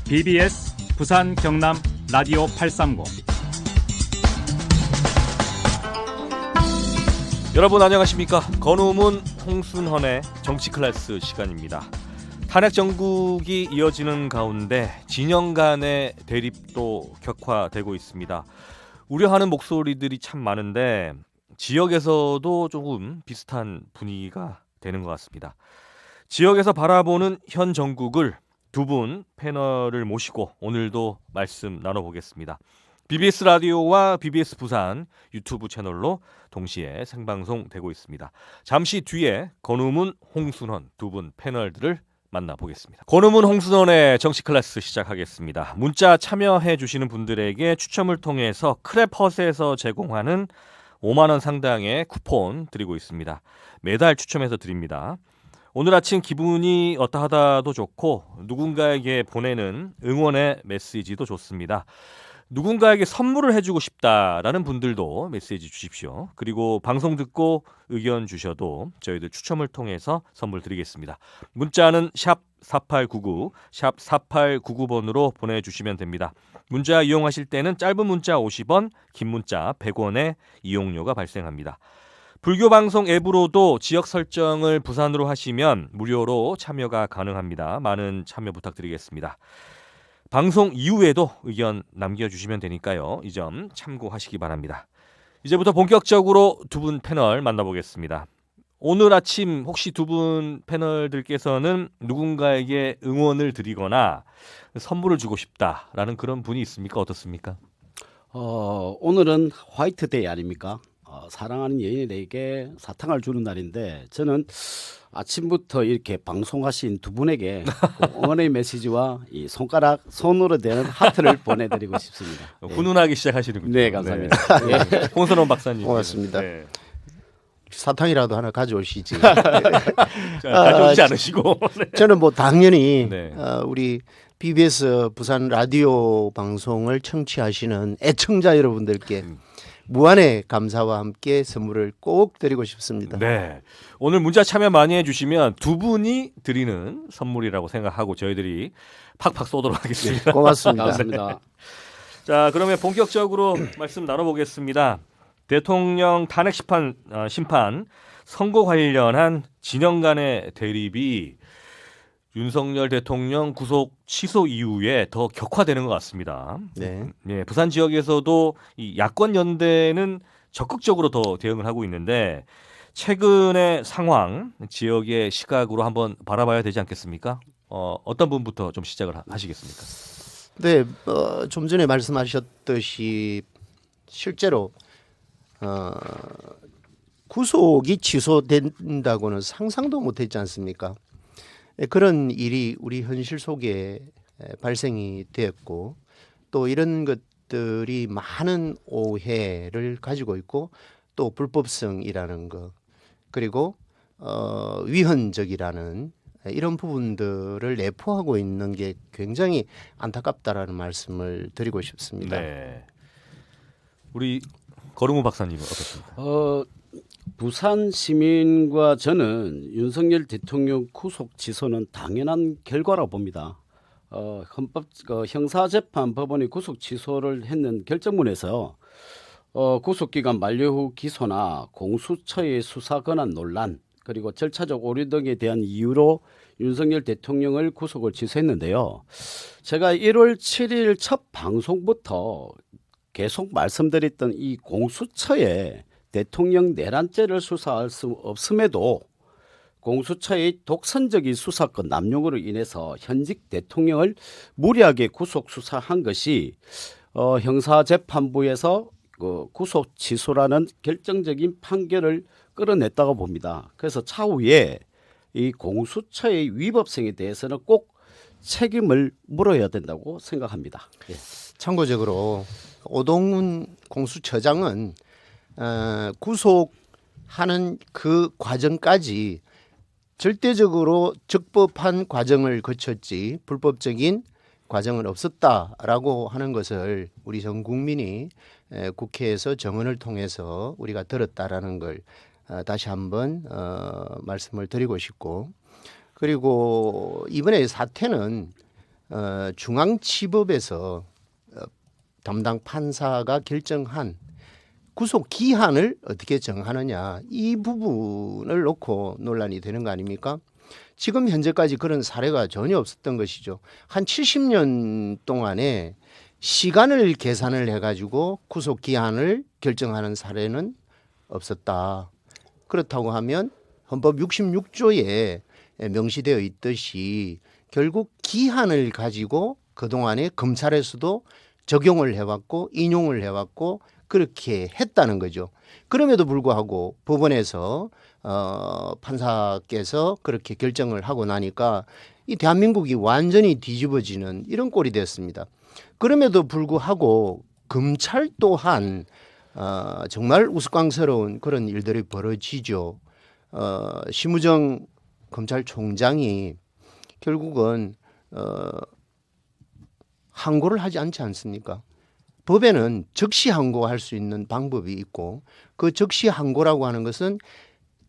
BBS 부산 경남 라디오 830. 여러분 안녕하십니까? 건우문 홍순헌의 정치 클래스 시간입니다. 탄핵 정국이 이어지는 가운데 진영 간의 대립도 격화되고 있습니다. 우려하는 목소리들이 참 많은데 지역에서도 조금 비슷한 분위기가 되는 것 같습니다. 지역에서 바라보는 현 정국을 두 분 패널을 모시고 오늘도 말씀 나눠보겠습니다. BBS 라디오와 BBS 부산 유튜브 채널로 동시에 생방송되고 있습니다. 잠시 뒤에 건우문, 홍순헌 두 분 패널들을 만나보겠습니다. 건우문, 홍순헌의 정치 클래스 시작하겠습니다. 문자 참여해 주시는 분들에게 추첨을 통해서 크랩헛에서 제공하는 5만 원 상당의 쿠폰 드리고 있습니다. 매달 추첨해서 드립니다. 오늘 아침 기분이 어떠하다도 좋고 누군가에게 보내는 응원의 메시지도 좋습니다. 누군가에게 선물을 해주고 싶다라는 분들도 메시지 주십시오. 그리고 방송 듣고 의견 주셔도 저희들 추첨을 통해서 선물 드리겠습니다. 문자는 샵 4899, 샵 4899번으로 보내주시면 됩니다. 문자 이용하실 때는 짧은 문자 50원, 긴 문자 100원의 이용료가 발생합니다. 불교방송 앱으로도 지역 설정을 부산으로 하시면 무료로 참여가 가능합니다. 많은 참여 부탁드리겠습니다. 방송 이후에도 의견 남겨주시면 되니까요. 이 점 참고하시기 바랍니다. 이제부터 본격적으로 두 분 패널 만나보겠습니다. 오늘 아침 혹시 두 분 패널들께서는 누군가에게 응원을 드리거나 선물을 주고 싶다라는 그런 분이 있습니까? 어떻습니까? 오늘은 화이트데이 아닙니까? 사랑하는 연인에게 사탕을 주는 날인데 저는 아침부터 이렇게 방송하신 두 분에게 응원의 메시지와 이 손으로 되는 하트를 보내드리고 싶습니다. 훈훈하게 시작하시는군요. 네, 감사합니다. 네. 홍순헌 박사님. 고맙습니다. 네. 사탕이라도 하나 가져오시지. 가져오지 않으시고. 네. 저는 뭐 당연히 네. 우리 BBS 부산 라디오 방송을 청취하시는 애청자 여러분들께 무한의 감사와 함께 선물을 꼭 드리고 싶습니다. 네. 오늘 문자 참여 많이 해주시면 두 분이 드리는 선물이라고 생각하고 저희들이 팍팍 쏘도록 하겠습니다. 고맙습니다. 감사합니다. 자, 그러면 본격적으로 말씀 나눠보겠습니다. 대통령 탄핵 심판 선고 관련한 진영 간의 대립이 윤석열 대통령 구속 취소 이후에 더 격화되는 것 같습니다. 네. 네, 부산 지역에서도 이 야권 연대는 적극적으로 더 대응을 하고 있는데 최근의 상황 지역의 시각으로 한번 바라봐야 되지 않겠습니까? 어떤 분부터 좀 시작을 하시겠습니까? 네, 좀 전에 말씀하셨듯이 실제로 구속이 취소된다고는 상상도 못했지 않습니까? 그런 일이 우리 현실 속에 발생이 되었고 또 이런 것들이 많은 오해를 가지고 있고 또 불법성이라는 것 그리고 위헌적이라는 이런 부분들을 내포하고 있는 게 굉장히 안타깝다라는 말씀을 드리고 싶습니다. 네. 우리 거름우 박사님은 어떻습니까? 부산 시민과 저는 윤석열 대통령 구속 취소는 당연한 결과라고 봅니다. 형사재판법원이 구속 취소를 했는 결정문에서 구속기간 만료 후 기소나 공수처의 수사 권한 논란 그리고 절차적 오류 등에 대한 이유로 윤석열 대통령을 구속을 취소했는데요. 제가 1월 7일 첫 방송부터 계속 말씀드렸던 이 공수처에 대통령 내란죄를 수사할 수 없음에도 공수처의 독선적인 수사권 남용으로 인해서 현직 대통령을 무리하게 구속 수사한 것이 형사재판부에서 구속 취소라는 결정적인 판결을 끌어냈다고 봅니다. 그래서 차후에 이 공수처의 위법성에 대해서는 꼭 책임을 물어야 된다고 생각합니다. 예. 참고적으로 오동훈 공수처장은 구속하는 그 과정까지 절대적으로 적법한 과정을 거쳤지 불법적인 과정은 없었다라고 하는 것을 우리 전 국민이 국회에서 정언을 통해서 우리가 들었다라는 걸 다시 한번 말씀을 드리고 싶고, 그리고 이번에 사태는 중앙지법에서 담당 판사가 결정한 구속 기한을 어떻게 정하느냐 이 부분을 놓고 논란이 되는 거 아닙니까? 지금 현재까지 그런 사례가 전혀 없었던 것이죠. 한 70년 동안에 시간을 계산을 해가지고 구속 기한을 결정하는 사례는 없었다. 그렇다고 하면 헌법 66조에 명시되어 있듯이 결국 기한을 가지고 그동안에 검찰에서도 적용을 해왔고 인용을 해왔고 그렇게 했다는 거죠. 그럼에도 불구하고 법원에서 판사께서 그렇게 결정을 하고 나니까 이 대한민국이 완전히 뒤집어지는 이런 꼴이 됐습니다. 그럼에도 불구하고 검찰 또한 정말 우스꽝스러운 그런 일들이 벌어지죠. 심우정 검찰총장이 결국은 항고를 하지 않지 않습니까? 법에는 즉시 항고할 수 있는 방법이 있고 그 즉시 항고라고 하는 것은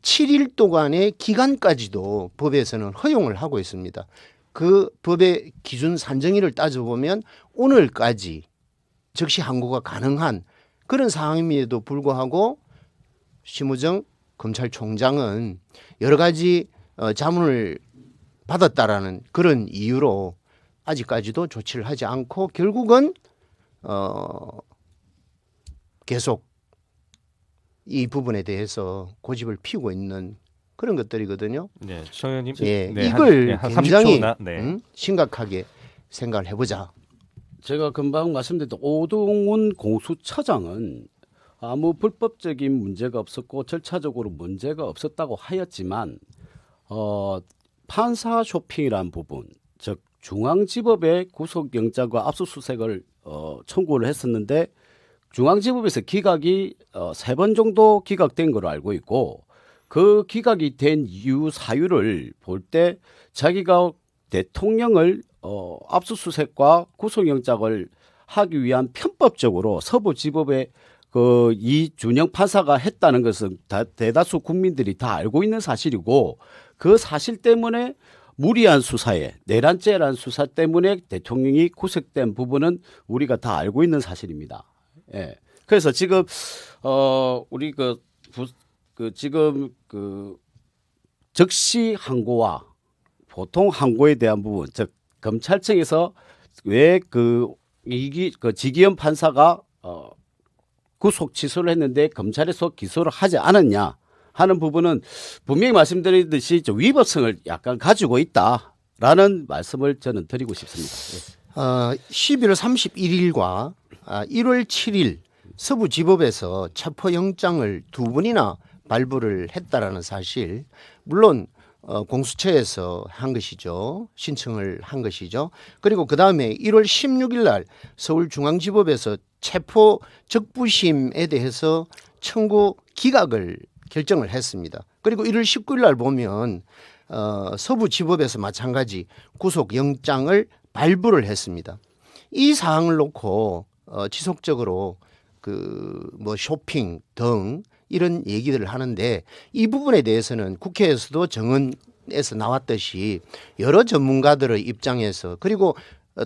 7일 동안의 기간까지도 법에서는 허용을 하고 있습니다. 그 법의 기준 산정일을 따져보면 오늘까지 즉시 항고가 가능한 그런 상황임에도 불구하고 심우정 검찰총장은 여러 가지 자문을 받았다라는 그런 이유로 아직까지도 조치를 하지 않고 결국은 계속 이 부분에 대해서 고집을 피우고 있는 그런 것들이거든요. 네, 청장님. 예, 네, 이걸 한 굉장히 30초 네. 심각하게 생각을 해보자. 제가 금방 말씀드렸던 오동훈 공수처장은 아무 불법적인 문제가 없었고 절차적으로 문제가 없었다고 하였지만 판사 쇼핑이라는 부분, 즉 중앙지법에 구속영장과 압수수색을 청구를 했었는데 중앙지법에서 기각이 3번 정도 기각된 걸로 알고 있고 그 기각이 된 이유 사유를 볼 때 자기가 대통령을 압수수색과 구속영장을 하기 위한 편법적으로 서부지법에 그 이준영 판사가 했다는 것은 대다수 국민들이 다 알고 있는 사실이고 그 사실 때문에 무리한 수사에 내란죄라는 수사 때문에 대통령이 구속된 부분은 우리가 다 알고 있는 사실입니다. 예. 그래서 지금 우리 지금 즉시 항고와 보통 항고에 대한 부분, 즉 검찰청에서 왜 지기현 판사가 구속 취소를 했는데 검찰에서 기소를 하지 않았냐 하는 부분은 분명히 말씀드리듯이 좀 위법성을 약간 가지고 있다라는 말씀을 저는 드리고 싶습니다. 11월 31일과 1월 7일 서부지법에서 체포영장을 2번이나 발부를 했다라는 사실, 물론 공수처에서 한 것이죠. 신청을 한 것이죠. 그리고 그 다음에 1월 16일 날 서울중앙지법에서 체포 적부심에 대해서 청구 기각을 결정을 했습니다. 그리고 1월 19일 날 보면 서부지법에서 마찬가지 구속영장을 발부를 했습니다. 이 사항을 놓고 지속적으로 뭐 쇼핑 등 이런 얘기들을 하는데 이 부분에 대해서는 국회에서도 정언에서 나왔듯이 여러 전문가들의 입장에서 그리고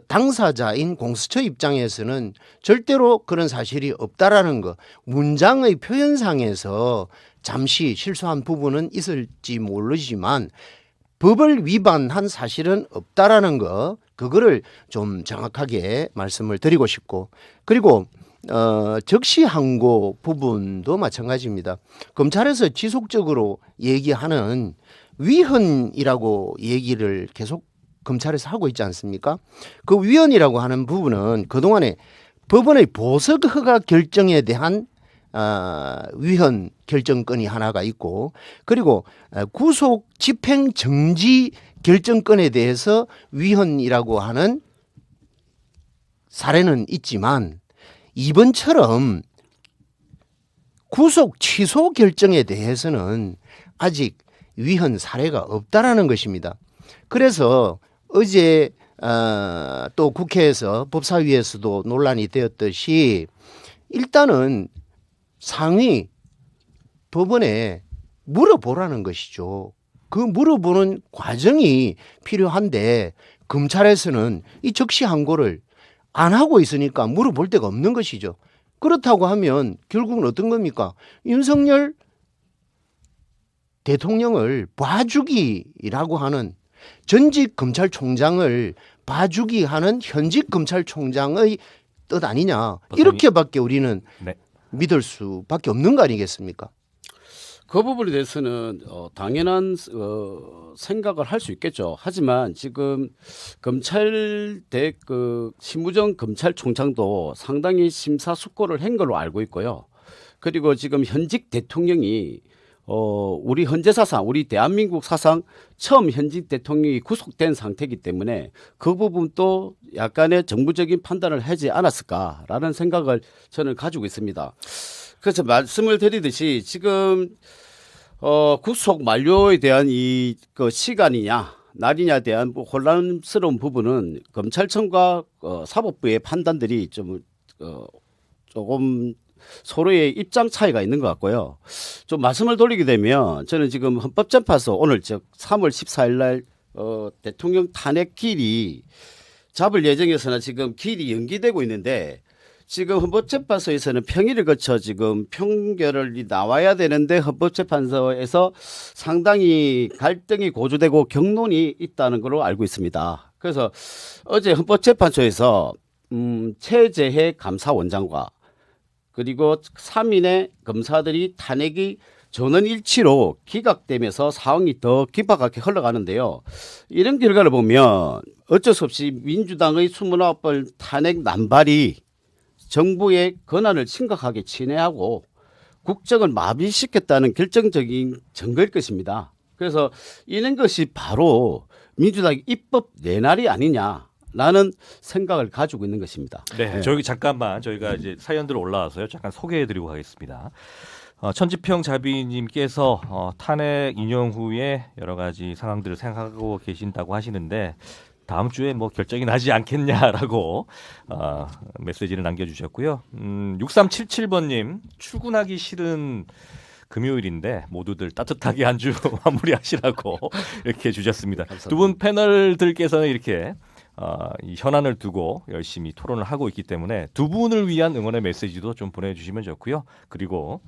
당사자인 공수처 입장에서는 절대로 그런 사실이 없다라는 거, 문장의 표현상에서 잠시 실수한 부분은 있을지 모르지만 법을 위반한 사실은 없다라는 거, 그거를 좀 정확하게 말씀을 드리고 싶고, 그리고 적시 항고 부분도 마찬가지입니다. 검찰에서 지속적으로 얘기하는 위헌이라고 얘기를 계속 검찰에서 하고 있지 않습니까? 그 위헌이라고 하는 부분은 그동안에 법원의 보석 허가 결정에 대한 위헌 결정권이 하나가 있고, 그리고 구속 집행 정지 결정권에 대해서 위헌이라고 하는 사례는 있지만 이번처럼 구속 취소 결정에 대해서는 아직 위헌 사례가 없다라는 것입니다. 그래서 어제 또 국회에서 법사위에서도 논란이 되었듯이 일단은 상위 법원에 물어보라는 것이죠. 그 물어보는 과정이 필요한데 검찰에서는 이 적시 항고를 안 하고 있으니까 물어볼 데가 없는 것이죠. 그렇다고 하면 결국은 어떤 겁니까? 윤석열 대통령을 봐주기라고 하는 전직 검찰총장을 봐주기 하는 현직 검찰총장의 뜻 아니냐. 이렇게밖에 우리는 네. 믿을 수밖에 없는 거 아니겠습니까? 그 부분에 대해서는 당연한 생각을 할 수 있겠죠. 하지만 지금 검찰대 심우정 검찰총장도 상당히 심사숙고를 한 걸로 알고 있고요. 그리고 지금 현직 대통령이 우리 현재 사상, 우리 대한민국 사상 처음 현직 대통령이 구속된 상태이기 때문에 그 부분도 약간의 정부적인 판단을 하지 않았을까라는 생각을 저는 가지고 있습니다. 그래서 말씀을 드리듯이 지금 구속 만료에 대한 그 시간이냐 날이냐에 대한 혼란스러운 부분은 검찰청과 사법부의 판단들이 조금 서로의 입장 차이가 있는 것 같고요. 좀 말씀을 돌리게 되면 저는 지금 헌법재판소 오늘 즉 3월 14일 날 대통령 탄핵 기일이 잡을 예정이었으나 지금 기일이 연기되고 있는데 지금 헌법재판소에서는 평일을 거쳐 지금 평결이 나와야 되는데 헌법재판소에서 상당히 갈등이 고조되고 경론이 있다는 걸로 알고 있습니다. 그래서 어제 헌법재판소에서 최재해 감사원장과 그리고 3인의 검사들이 탄핵이 전원일치로 기각되면서 상황이 더 긴박하게 흘러가는데요. 이런 결과를 보면 어쩔 수 없이 민주당의 29번 탄핵 남발이 정부의 권한을 심각하게 침해하고 국정을 마비시켰다는 결정적인 증거일 것입니다. 그래서 이런 것이 바로 민주당의 입법 내날이 아니냐라는 생각을 가지고 있는 것입니다. 네, 저기 잠깐만 저희가 이제 사연들 올라와서요. 잠깐 소개해드리고 가겠습니다. 천지평 자비님께서 탄핵 인용 후에 여러 가지 상황들을 생각하고 계신다고 하시는데 다음 주에 뭐 결정이 나지 않겠냐라고 메시지를 남겨주셨고요. 6377번님 출근하기 싫은 금요일인데 모두들 따뜻하게 한 주 마무리하시라고 이렇게 주셨습니다. 두 분 패널들께서는 이렇게 이 현안을 두고 열심히 토론을 하고 있기 때문에 두 분을 위한 응원의 메시지도 좀 보내주시면 좋고요. 그리고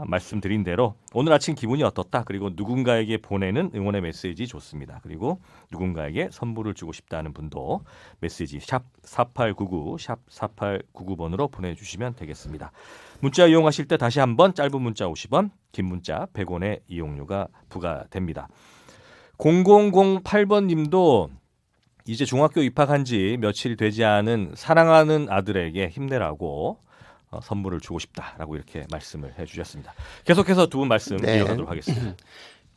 말씀드린 대로 오늘 아침 기분이 어떻다. 그리고 누군가에게 보내는 응원의 메시지 좋습니다. 그리고 누군가에게 선물을 주고 싶다는 분도 메시지 샵 4899, 샵 4899번으로 보내주시면 되겠습니다. 문자 이용하실 때 다시 한번 짧은 문자 50원, 긴 문자 100원의 이용료가 부과됩니다. 0008번 님도 이제 중학교 입학한 지 며칠 되지 않은 사랑하는 아들에게 힘내라고 선물을 주고 싶다라고 이렇게 말씀을 해주셨습니다. 계속해서 두 분 말씀 이어가도록 하겠습니다.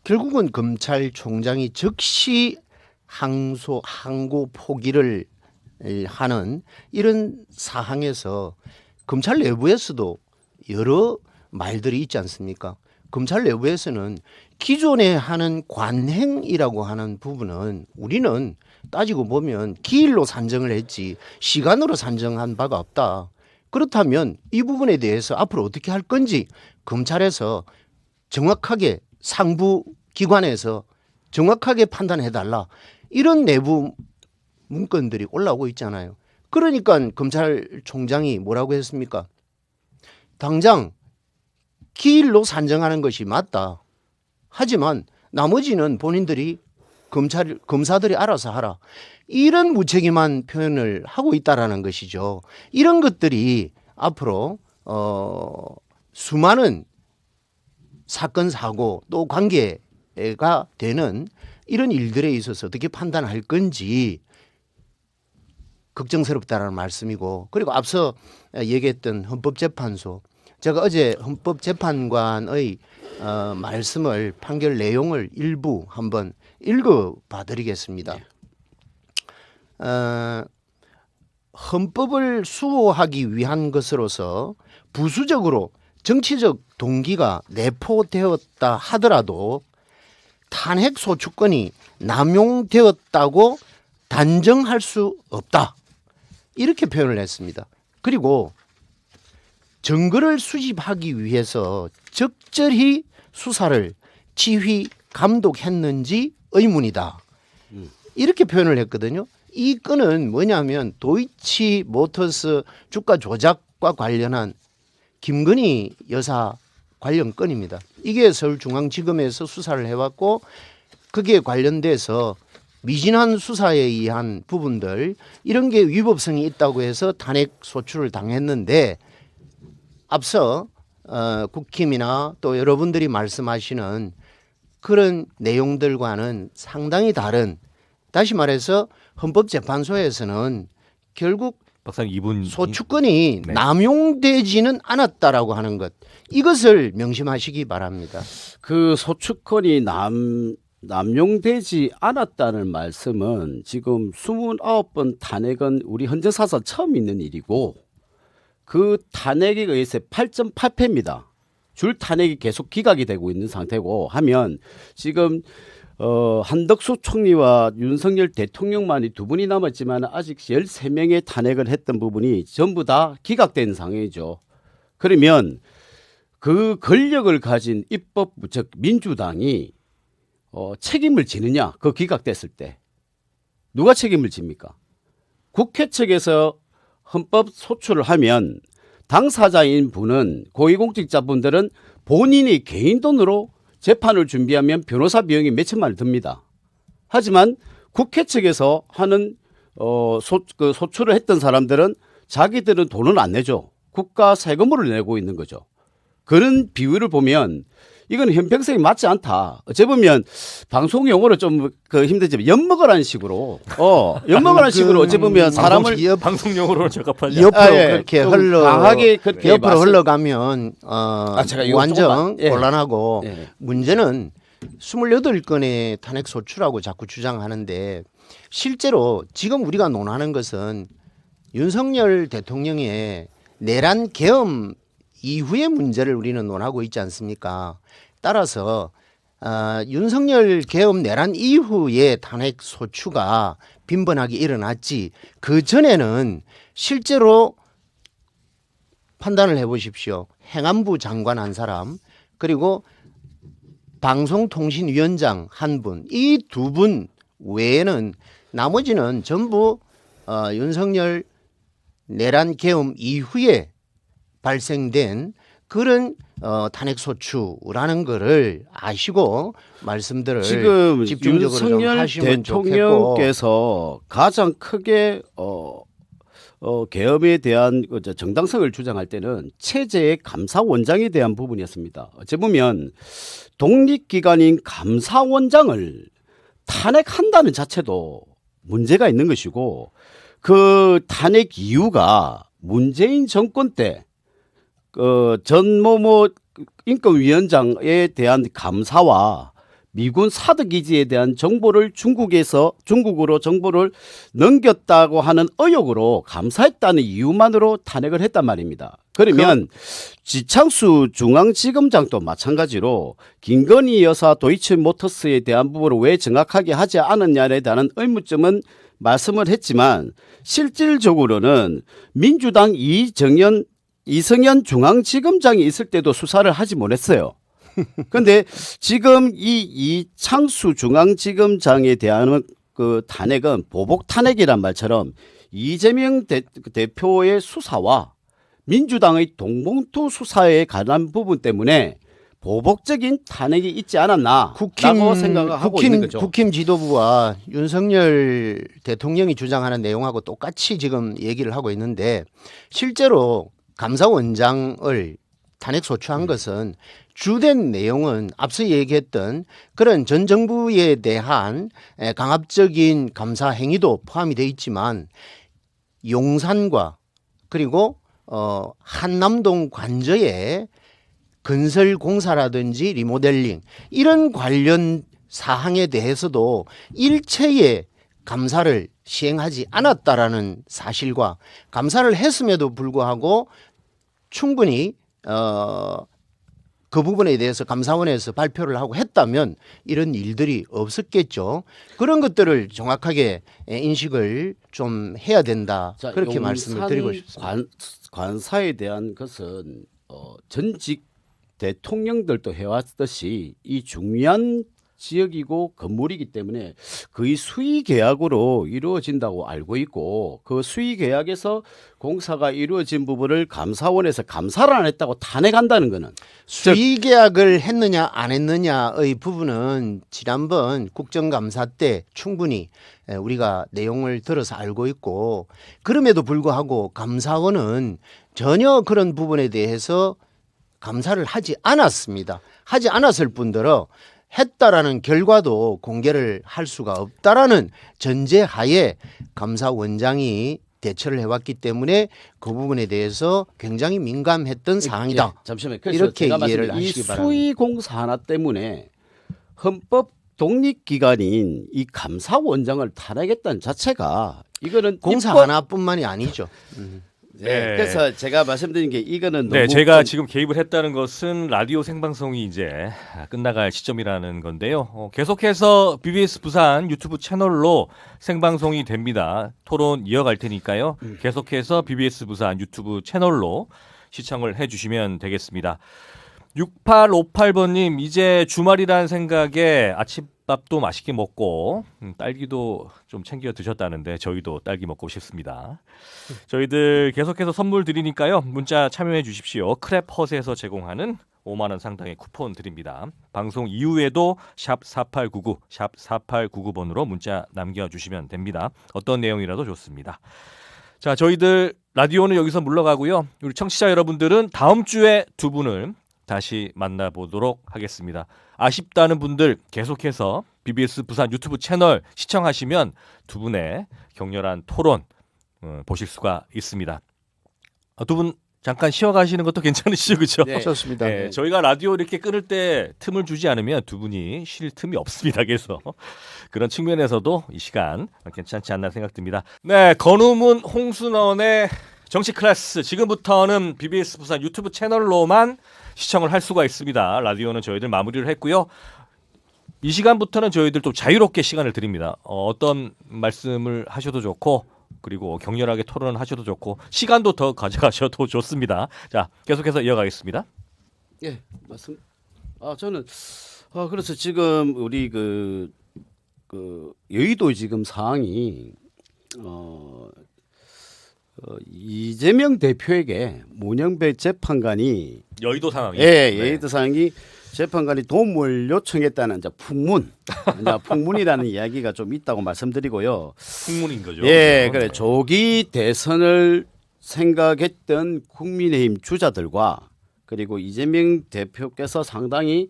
결국은 검찰총장이 즉시 항고 포기를 하는 이런 사항에서 검찰 내부에서도 여러 말들이 있지 않습니까? 검찰 내부에서는 기존에 하는 관행이라고 하는 부분은 우리는 따지고 보면 기일로 산정을 했지 시간으로 산정한 바가 없다. 그렇다면 이 부분에 대해서 앞으로 어떻게 할 건지 검찰에서 정확하게 상부 기관에서 정확하게 판단해달라. 이런 내부 문건들이 올라오고 있잖아요. 그러니까 검찰총장이 뭐라고 했습니까? 당장 기일로 산정하는 것이 맞다. 하지만 나머지는 본인들이 검사들이 알아서 하라. 이런 무책임한 표현을 하고 있다라는 것이죠. 이런 것들이 앞으로 수많은 사건 사고 또 관계가 되는 이런 일들에 있어서 어떻게 판단할 건지 걱정스럽다라는 말씀이고, 그리고 앞서 얘기했던 헌법재판소, 제가 어제 헌법재판관의 말씀을 판결 내용을 일부 한번 읽어봐 드리겠습니다. 헌법을 수호하기 위한 것으로서 부수적으로 정치적 동기가 내포되었다 하더라도 탄핵 소추권이 남용되었다고 단정할 수 없다. 이렇게 표현을 했습니다. 그리고 증거를 수집하기 위해서 적절히 수사를 지휘 감독했는지 의문이다. 이렇게 표현을 했거든요. 이 건은 뭐냐면 도이치 모터스 주가 조작과 관련한 김건희 여사 관련 건입니다. 이게 서울중앙지검에서 수사를 해왔고 그게 관련돼서 미진한 수사에 의한 부분들 이런 게 위법성이 있다고 해서 탄핵 소추를 당했는데 앞서 국힘이나 또 여러분들이 말씀하시는 그런 내용들과는 상당히 다른, 다시 말해서 헌법재판소에서는 결국 박사님 이분 소추권이 네. 남용되지는 않았다라고 하는 것, 이것을 명심하시기 바랍니다. 그 소추권이 남용되지 않았다는 말씀은 지금 29번 탄핵은 우리 헌재 사상 처음 있는 일이고 그 탄핵에 의해서 8.8패입니다. 줄 탄핵이 계속 기각이 되고 있는 상태고 하면 지금 한덕수 총리와 윤석열 대통령만이 두 분이 남았지만 아직 13명의 탄핵을 했던 부분이 전부 다 기각된 상황이죠. 그러면 그 권력을 가진 입법 즉 민주당이 책임을 지느냐? 그 기각됐을 때 누가 책임을 집니까? 국회 측에서 헌법 소추를 하면 당사자인 분은 고위공직자분들은 본인이 개인 돈으로 재판을 준비하면 변호사 비용이 몇천만 원 듭니다. 하지만 국회 측에서 하는 소추를 했던 사람들은 자기들은 돈을 안 내죠. 국가 세금으로 내고 있는 거죠. 그런 비율을 보면 이건 형평성이 맞지 않다. 어째 보면 방송 용어로 좀 힘들지만 엿먹으라는 식으로 엿먹으라는 식으로 어째 보면 사람을 방송용으로 적합하지. 옆으로 예, 그렇게 좀 강하게 그렇게 옆으로 말씀- 흘러가면 제가 이거 완전 조금만, 예. 곤란하고 예. 문제는 28건의 탄핵 소추라고 자꾸 주장하는데 실제로 지금 우리가 논하는 것은 윤석열 대통령의 내란 계엄 이후의 문제를 우리는 논하고 있지 않습니까? 따라서 윤석열 계엄 내란 이후에 탄핵 소추가 빈번하게 일어났지 그 전에는 실제로 판단을 해보십시오. 행안부 장관 한 사람 그리고 방송통신위원장 한 분, 이 두 분 외에는 나머지는 전부 윤석열 내란 계엄 이후에 발생된 그런 탄핵 소추라는 거를 아시고 말씀들을 지금 집중적으로 좀 윤석열 하시면 좋겠고. 대통령께서 가장 크게 계엄에 대한 정당성을 주장할 때는 체제의 감사원장에 대한 부분이었습니다. 어찌 보면 독립기관인 감사원장을 탄핵한다는 자체도 문제가 있는 것이고 그 탄핵 이유가 문재인 정권 때 전모모 인권위원장에 대한 감사와 미군 사드 기지에 대한 정보를 중국으로 정보를 넘겼다고 하는 의혹으로 감사했다는 이유만으로 탄핵을 했단 말입니다. 그러면 지창수 중앙지검장도 마찬가지로 김건희 여사 도이치모터스에 대한 부분을 왜 정확하게 하지 않았냐에 대한 의문점은 말씀을 했지만 실질적으로는 민주당 이성현 중앙지검장이 있을 때도 수사를 하지 못했어요. 그런데 지금 이 이창수 중앙지검장에 대한 그 탄핵은 보복 탄핵이란 말처럼 이재명 대표의 수사와 민주당의 동봉투 수사에 관한 부분 때문에 보복적인 탄핵이 있지 않았나라고 생각하고 있는 거죠. 국힘 지도부와 윤석열 대통령이 주장하는 내용하고 똑같이 지금 얘기를 하고 있는데 실제로 감사원장을 탄핵 소추한 것은 주된 내용은 앞서 얘기했던 그런 전 정부에 대한 강압적인 감사 행위도 포함이 되어 있지만 용산과 그리고 한남동 관저의 건설 공사라든지 리모델링 이런 관련 사항에 대해서도 일체의 감사를 시행하지 않았다라는 사실과 감사를 했음에도 불구하고 충분히 그 부분에 대해서 감사원에서 발표를 하고 했다면 이런 일들이 없었겠죠. 그런 것들을 정확하게 인식을 좀 해야 된다. 자, 그렇게 말씀을 드리고 싶습니다. 관사에 대한 것은 전직 대통령들도 해왔듯이 이 중요한 지역이고 건물이기 때문에 거의 수의 계약으로 이루어진다고 알고 있고 그 수의 계약에서 공사가 이루어진 부분을 감사원에서 감사를 안 했다고 탄핵한다는 거는 수의 계약을 했느냐 안 했느냐의 부분은 지난번 국정감사 때 충분히 우리가 내용을 들어서 알고 있고 그럼에도 불구하고 감사원은 전혀 그런 부분에 대해서 감사를 하지 않았습니다. 하지 않았을 뿐더러 했다라는 결과도 공개를 할 수가 없다라는 전제하에 감사원장이 대처를 해왔기 때문에 그 부분에 대해서 굉장히 민감했던 사항이다. 예, 잠시만요. 그래서 이렇게 제가 이해를 말씀드린 이 하시기 바랍니다. 수의 공사 하나 때문에 헌법 독립기관인 이 감사원장을 탄핵했다는 자체가 이거는 공사 입법- 하나뿐만이 아니죠. 네, 그래서 제가 말씀드린 게 이거는 네, 너무 제가 좀- 지금 개입을 했다는 것은 라디오 생방송이 이제 끝나갈 시점이라는 건데요. 계속해서 BBS 부산 유튜브 채널로 생방송이 됩니다. 토론 이어갈 테니까요. 계속해서 BBS 부산 유튜브 채널로 시청을 해주시면 되겠습니다. 6858번님, 이제 주말이라는 생각에 아침밥도 맛있게 먹고 딸기도 좀 챙겨 드셨다는데 저희도 딸기 먹고 싶습니다. 저희들 계속해서 선물 드리니까요. 문자 참여해 주십시오. 크랩헛에서 제공하는 5만 원 상당의 쿠폰 드립니다. 방송 이후에도 샵 4899, 샵 4899번으로 문자 남겨주시면 됩니다. 어떤 내용이라도 좋습니다. 자, 저희들 라디오는 여기서 물러가고요. 우리 청취자 여러분들은 다음 주에 두 분을 다시 만나보도록 하겠습니다. 아쉽다는 분들 계속해서 BBS 부산 유튜브 채널 시청하시면 두 분의 격렬한 토론 보실 수가 있습니다. 두 분 잠깐 쉬어가시는 것도 괜찮으시죠, 그렇죠? 네. 좋습니다. 네, 저희가 라디오 이렇게 끊을 때 틈을 주지 않으면 두 분이 쉴 틈이 없습니다. 그래서 그런 측면에서도 이 시간 괜찮지 않나 생각됩니다. 네, 건우문 홍순원의 정치 클래스 지금부터는 BBS 부산 유튜브 채널로만 시청을 할 수가 있습니다. 라디오는 저희들 마무리를 했고요. 이 시간부터는 저희들 또 자유롭게 시간을 드립니다. 어떤 말씀을 하셔도 좋고 그리고 격렬하게 토론을 하셔도 좋고 시간도 더 가져가셔도 좋습니다. 자, 계속해서 이어가겠습니다. 예, 맞습니다. 저는 그래서 지금 우리 그 여의도 지금 상황이 이재명 대표에게 문영배 재판관이 여의도 상황이. 예, 여의도 상황이 재판관이 도움을 요청했다는 이제 풍문이라는 이야기가 좀 있다고 말씀드리고요. 풍문인 거죠. 예, 그죠? 그래 조기 대선을 생각했던 국민의힘 주자들과 그리고 이재명 대표께서 상당히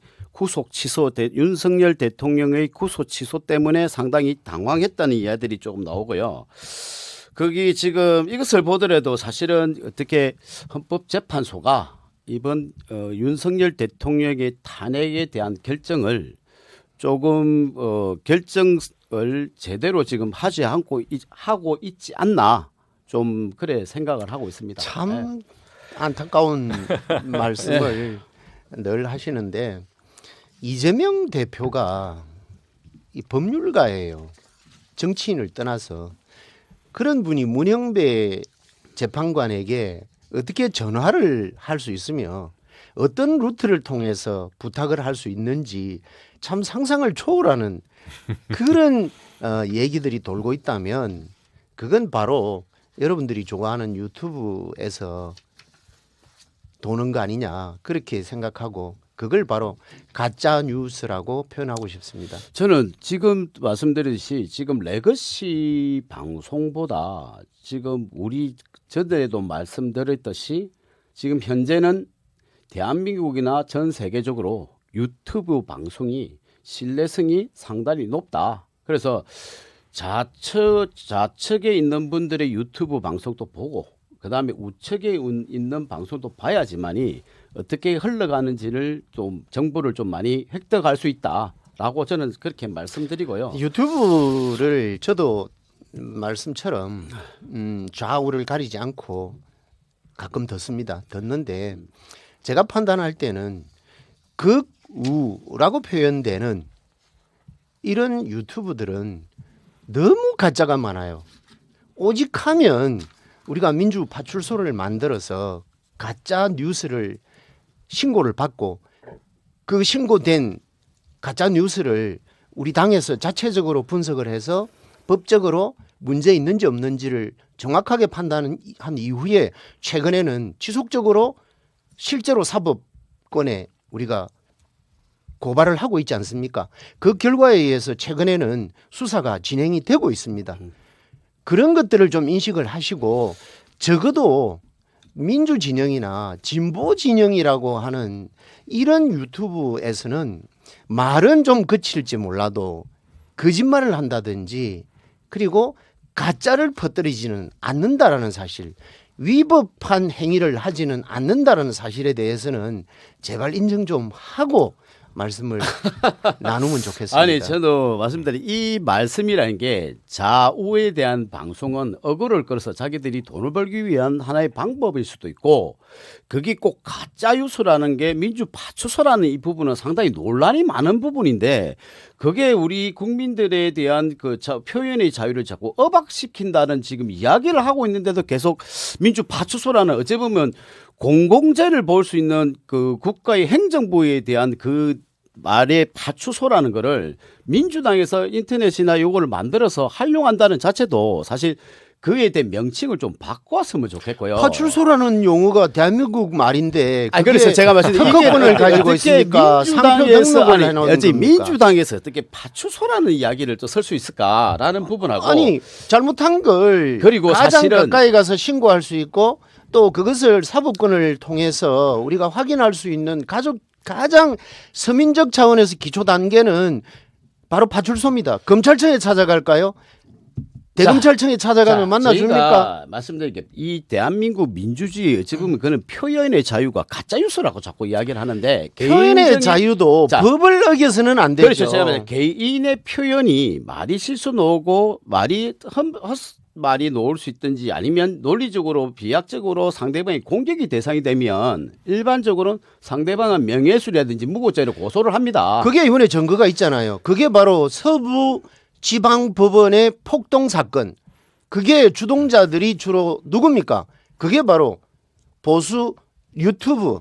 윤석열 대통령의 구속 취소 때문에 상당히 당황했다는 이야기들이 조금 나오고요. 거기 지금 이것을 보더라도 사실은 어떻게 헌법재판소가 이번 윤석열 대통령의 탄핵에 대한 결정을 조금 결정을 제대로 지금 하고 있지 않나 좀 그래 생각을 하고 있습니다. 참 안타까운 말씀을 늘 하시는데 이재명 대표가 이 법률가예요. 정치인을 떠나서 그런 분이 문영배 재판관에게 어떻게 전화를 할 수 있으며 어떤 루트를 통해서 부탁을 할 수 있는지 참 상상을 초월하는 그런 얘기들이 돌고 있다면 그건 바로 여러분들이 좋아하는 유튜브에서 도는 거 아니냐 그렇게 생각하고 그걸 바로 가짜 뉴스라고 표현하고 싶습니다. 저는 지금 말씀드렸듯이 지금 레거시 방송보다 지금 우리 저들에도 말씀드렸듯이 지금 현재는 대한민국이나 전 세계적으로 유튜브 방송이 신뢰성이 상당히 높다. 그래서 좌측에 있는 분들의 유튜브 방송도 보고 그다음에 우측에 있는 방송도 봐야지만이 어떻게 흘러가는지를 좀 정보를 좀 많이 획득할 수 있다라고 저는 그렇게 말씀드리고요. 유튜브를 저도 말씀처럼 좌우를 가리지 않고 가끔 듣습니다. 듣는데 제가 판단할 때는 극우라고 표현되는 이런 유튜브들은 너무 가짜가 많아요. 오직 하면 우리가 민주 파출소를 만들어서 가짜 뉴스를 신고를 받고 그 신고된 가짜 뉴스를 우리 당에서 자체적으로 분석을 해서 법적으로 문제 있는지 없는지를 정확하게 판단한 이후에 최근에는 지속적으로 실제로 사법권에 우리가 고발을 하고 있지 않습니까? 그 결과에 의해서 최근에는 수사가 진행이 되고 있습니다. 그런 것들을 좀 인식을 하시고 적어도 민주 진영이나 진보 진영이라고 하는 이런 유튜브에서는 말은 좀 거칠지 몰라도 거짓말을 한다든지 그리고 가짜를 퍼뜨리지는 않는다라는 사실, 위법한 행위를 하지는 않는다라는 사실에 대해서는 제발 인정 좀 하고 말씀을 나누면 좋겠습니다. 아니 저도 말씀드린 이 말씀이라는 게 좌우에 대한 방송은 어그로를 끌어서 자기들이 돈을 벌기 위한 하나의 방법일 수도 있고 그게 꼭 가짜 뉴스라는 게 민주 파출소라는 이 부분은 상당히 논란이 많은 부분인데 그게 우리 국민들에 대한 그 표현의 자유를 자꾸 억압시킨다는 지금 이야기를 하고 있는데도 계속 민주 파출소라는 어찌 보면 공공재를 볼 수 있는 그 국가의 행정부에 대한 그 말의 파출소라는 거를 민주당에서 인터넷이나 요거를 만들어서 활용한다는 자체도 사실 그에 대한 명칭을 좀 바꿨으면 좋겠고요. 파출소라는 용어가 대한민국 말인데 아니, 그래서 제가 말씀드린 특허권을 가지고 있으니까 상표 등록을 해놓은 겁니까? 민주당에서 어떻게 파출소라는 이야기를 또 쓸 수 있을까라는 부분하고 아니 잘못한 걸 그리고 가장 사실은 가까이 가서 신고할 수 있고 또 그것을 사법권을 통해서 우리가 확인할 수 있는 가장 서민적 차원에서 기초 단계는 바로 파출소입니다. 검찰청에 찾아갈까요? 대검찰청에 찾아가면 만나줍니까? 말씀드리게 이 대한민국 민주주의 어찌 보면 그는 표현의 자유가 가짜 뉴스라고 자꾸 이야기를 하는데 표현의 자유도 법을 어겨서는 안 되죠. 그렇죠. 제가 말해 개인의 표현이 말이 실수 나오고 말이 놓을 수 있든지 아니면 논리적으로 비약적으로 상대방이 공격이 대상이 되면 일반적으로는 상대방은 명예훼손이라든지 무고죄로 고소를 합니다. 그게 이번에 증거가 있잖아요. 그게 바로 서부 지방법원의 폭동 사건. 그게 주동자들이 주로 누굽니까? 그게 바로 보수 유튜브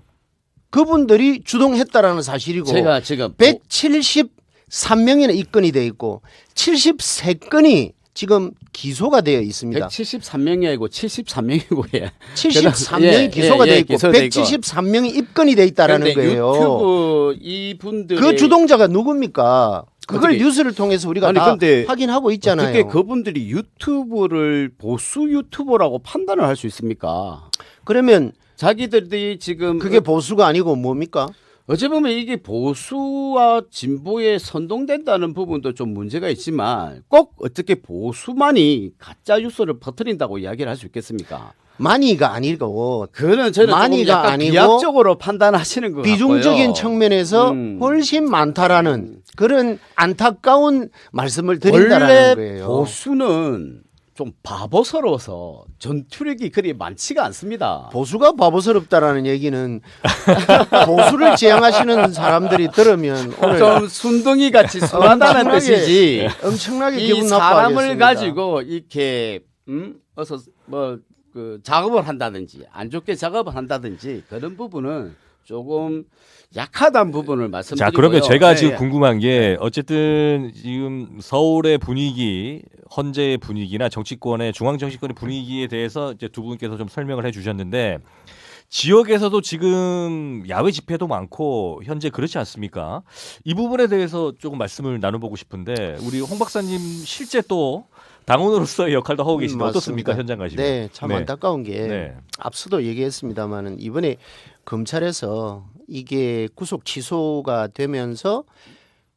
그분들이 주동했다라는 사실이고 제가 지금 173명이나 입건이 돼 있고 73건이 지금 기소가 되어 있습니다. 173명이 아니고 73명이고 예. 73명이 기소가 되어 있고 173명이 입건이 돼 있다라는 거예요. 유튜브 이분들 그 주동자가 누굽니까? 그걸 어떻게, 뉴스를 통해서 우리가 다 확인하고 있잖아요. 어떻게 그분들이 유튜브를 보수 유튜버라고 판단을 할 수 있습니까? 그러면 자기들이 지금 그게 보수가 아니고 뭡니까? 어찌 보면 이게 보수와 진보에 선동된다는 부분도 좀 문제가 있지만 꼭 어떻게 보수만이 가짜 뉴스를 퍼뜨린다고 이야기를 할 수 있겠습니까? 많이가 아니고 그는 저는 많이가 아니고 비약적으로 판단하시는 것 비중적인 같고요. 측면에서 훨씬 많다라는 그런 안타까운 말씀을 드린다라는 원래 거예요. 보수는 좀 바보스러워서 전투력이 그리 많지가 않습니다. 보수가 바보스럽다라는 얘기는 보수를 지향하시는 사람들이 들으면 오늘 좀 순둥이 같이 순하다는 뜻이지. 엄청나게 이 기분 사람을 나빠하겠습니다. 가지고 이렇게 어서 뭐 그 작업을 한다든지 안 좋게 작업을 한다든지 그런 부분은 조금 약하다는 부분을 말씀드리고요. 자, 그러면 제가 지금 예. 궁금한 게 어쨌든 지금 서울의 분위기, 헌재의 분위기나 정치권의 중앙 정치권의 분위기에 대해서 이제 두 분께서 좀 설명을 해주셨는데 지역에서도 지금 야외 집회도 많고 현재 그렇지 않습니까? 이 부분에 대해서 조금 말씀을 나눠보고 싶은데 우리 홍 박사님 실제 또 당원으로서의 역할도 하고 계신데 어떻습니까? 현장 가시면. 네, 참 안타까운 게 네. 앞서도 얘기했습니다마는 이번에 검찰에서 이게 구속 취소가 되면서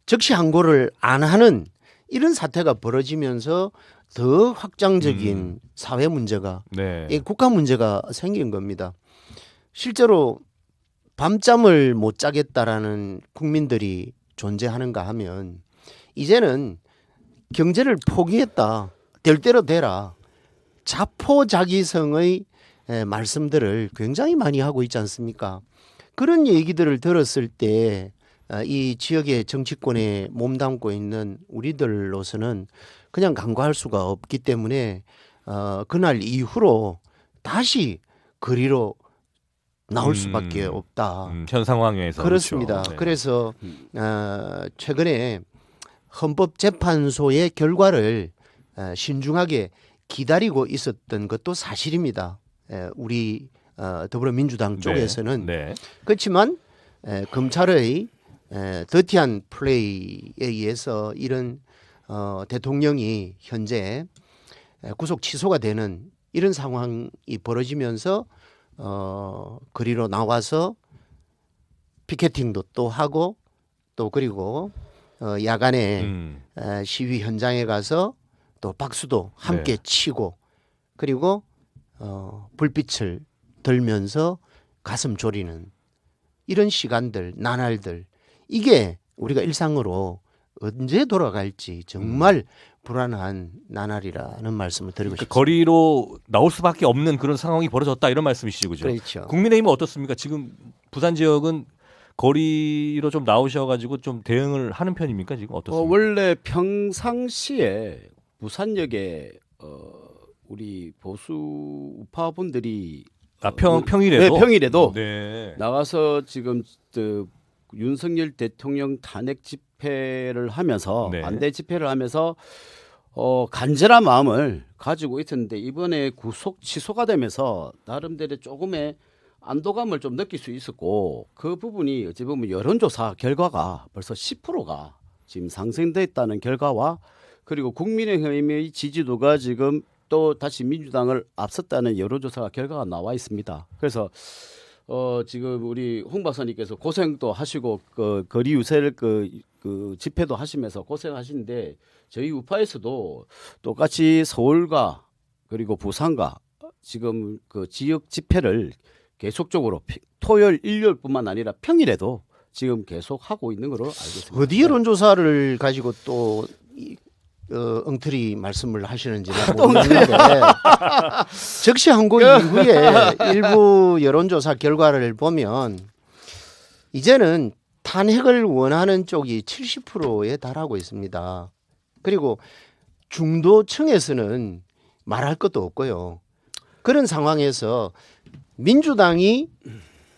적시 항고를 안 하는 이런 사태가 벌어지면서 더 확장적인 사회 문제가 네. 이 국가 문제가 생긴 겁니다. 실제로 밤잠을 못 자겠다라는 국민들이 존재하는가 하면 이제는 경제를 포기했다. 될 대로 되라. 자포자기성의 말씀들을 굉장히 많이 하고 있지 않습니까? 그런 얘기들을 들었을 때 이 지역의 정치권에 몸담고 있는 우리들로서는 그냥 간과할 수가 없기 때문에 그날 이후로 다시 거리로 나올 수밖에 없다. 현 상황에서 그렇습니다. 그렇죠. 네. 그래서 최근에 헌법재판소의 결과를 신중하게 기다리고 있었던 것도 사실입니다. 우리 더불어민주당 쪽에서는 네. 그렇지만 검찰의 더티한 플레이에 의해서 이런 대통령이 현재 구속 취소가 되는 이런 상황이 벌어지면서 거리로 나와서 피켓팅도 또 하고 또 그리고 야간에 시위 현장에 가서 또 박수도 함께 네. 치고 그리고 불빛을 들면서 가슴 졸이는 이런 시간들 나날들 이게 우리가 일상으로 언제 돌아갈지 정말 불안한 나날이라는 말씀을 드리고 그러니까 싶습니다. 거리로 나올 수밖에 없는 그런 상황이 벌어졌다 이런 말씀이시죠, 그죠? 그렇죠. 국민의힘은 어떻습니까? 지금 부산 지역은 거리로 좀 나오셔가지고 좀 대응을 하는 편입니까? 지금 어떻습니까? 원래 평상시에 부산역에 우리 보수 우파분들이 평일에도 네, 평일에도 네. 나가서 지금 윤석열 대통령 탄핵 집회를 하면서 네. 반대 집회를 하면서 간절한 마음을 가지고 있었는데 이번에 구속 취소가 되면서 나름대로 조금의 안도감을 좀 느낄 수 있었고 그 부분이 어찌 보면 여론조사 결과가 벌써 10%가 지금 상승됐다는 결과와 그리고 국민의힘의 지지도가 지금 또 다시 민주당을 앞섰다는 여론조사 결과가 나와 있습니다. 그래서 지금 우리 홍 박사님께서 고생도 하시고 거리 유세를 그 집회도 하시면서 고생하시는데 저희 우파에서도 똑같이 서울과 그리고 부산과 지금 그 지역 집회를 계속적으로 토요일, 일요일뿐만 아니라 평일에도 지금 계속 하고 있는 걸로 알고 있습니다. 어디 여론조사를 가지고 또 엉터리 말씀을 하시는지 모르겠는데 적시 항고 이후에 일부 여론조사 결과를 보면 이제는 탄핵을 원하는 쪽이 70%에 달하고 있습니다. 그리고 중도층에서는 말할 것도 없고요. 그런 상황에서 민주당이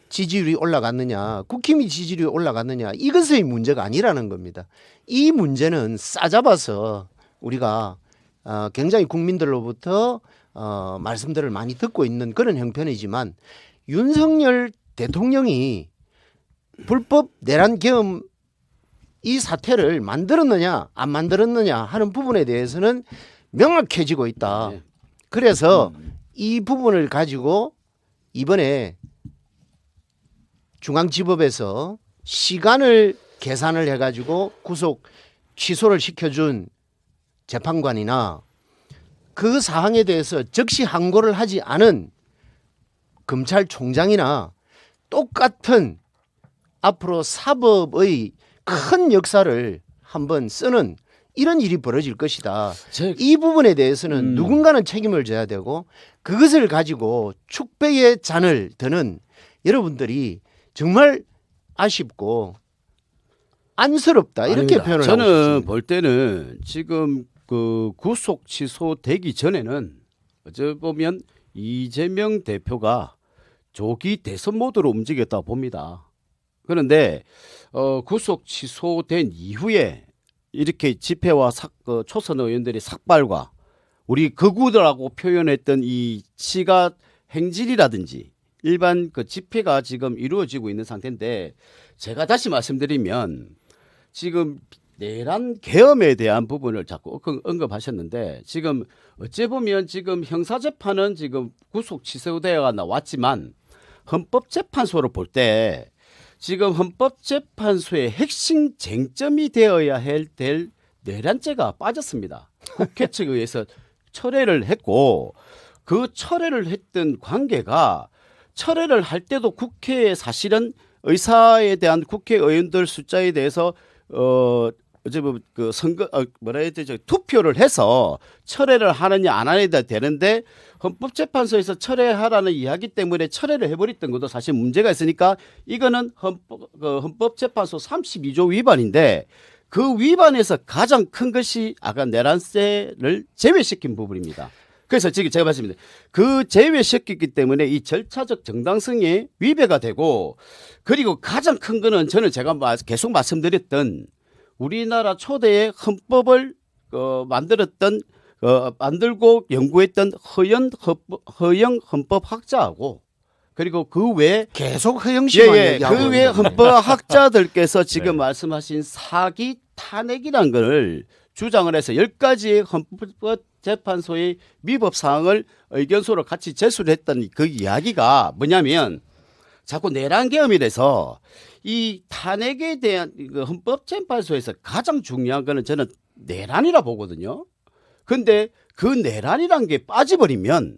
지지율이 올라갔느냐, 국힘이 지지율이 올라갔느냐 이것의 문제가 아니라는 겁니다. 이 문제는 싸잡아서 우리가 굉장히 국민들로부터 말씀들을 많이 듣고 있는 그런 형편이지만 윤석열 대통령이 불법 내란 계엄 이 사태를 만들었느냐 안 만들었느냐 하는 부분에 대해서는 명확해지고 있다. 네. 그래서 이 부분을 가지고 이번에 중앙지법에서 시간을 계산을 해가지고 구속 취소를 시켜준 재판관이나 그 사항에 대해서 즉시 항고를 하지 않은 검찰총장이나 똑같은 앞으로 사법의 큰 역사를 한번 쓰는 이런 일이 벌어질 것이다. 이 부분에 대해서는 누군가는 책임을 져야 되고 그것을 가지고 축배의 잔을 드는 여러분들이 정말 아쉽고 안쓰럽다 이렇게 아닙니다. 표현을 하고 저는 싶습니다. 볼 때는 지금 그 구속 취소되기 전에는 어찌 보면 이재명 대표가 조기 대선 모드로 움직였다 봅니다. 그런데 구속 취소된 이후에 이렇게 집회와 초선 의원들의 삭발과 우리 극우들하고 표현했던 이 시가 행진이라든지 일반 그 집회가 지금 이루어지고 있는 상태인데 제가 다시 말씀드리면 지금 내란 계엄에 대한 부분을 자꾸 언급하셨는데 지금 어찌 보면 지금 형사재판은 지금 구속 취소되어가 나왔지만 헌법재판소를 볼 때 지금 헌법재판소의 핵심 쟁점이 되어야 될 내란죄가 빠졌습니다. 국회 측에 의해서 철회를 했고 그 철회를 했던 관계가 철회를 할 때도 국회에 사실은 의사에 대한 국회의원들 숫자에 대해서 어제 그 선거 뭐라 해야 되죠? 투표를 해서 철회를 하느냐 안 하느냐 되는데 헌법재판소에서 철회하라는 이야기 때문에 철회를 해버렸던 것도 사실 문제가 있으니까 이거는 헌법재판소 32조 위반인데 그 위반에서 가장 큰 것이 아까 내란죄를 제외시킨 부분입니다. 그래서 지금 제가 말씀드린 그 제외시켰기 때문에 이 절차적 정당성에 위배가 되고 그리고 가장 큰 거는 저는 제가 계속 말씀드렸던 우리나라 초대의 헌법을 만들고 연구했던 허영 헌법학자하고 그리고 그 외에 계속 허영심한 얘기하고 그 외에 있는데. 헌법학자들께서 지금 네. 말씀하신 사기 탄핵이란 걸 주장을 해서 10가지의 헌법재판소의 위법 사항을 의견서로 같이 제출을 했던 그 이야기가 뭐냐면 자꾸 내란계엄이라서 이 탄핵에 대한 그 헌법재판소에서 가장 중요한 거는 저는 내란이라 보거든요. 근데 그 내란이란 게 빠져버리면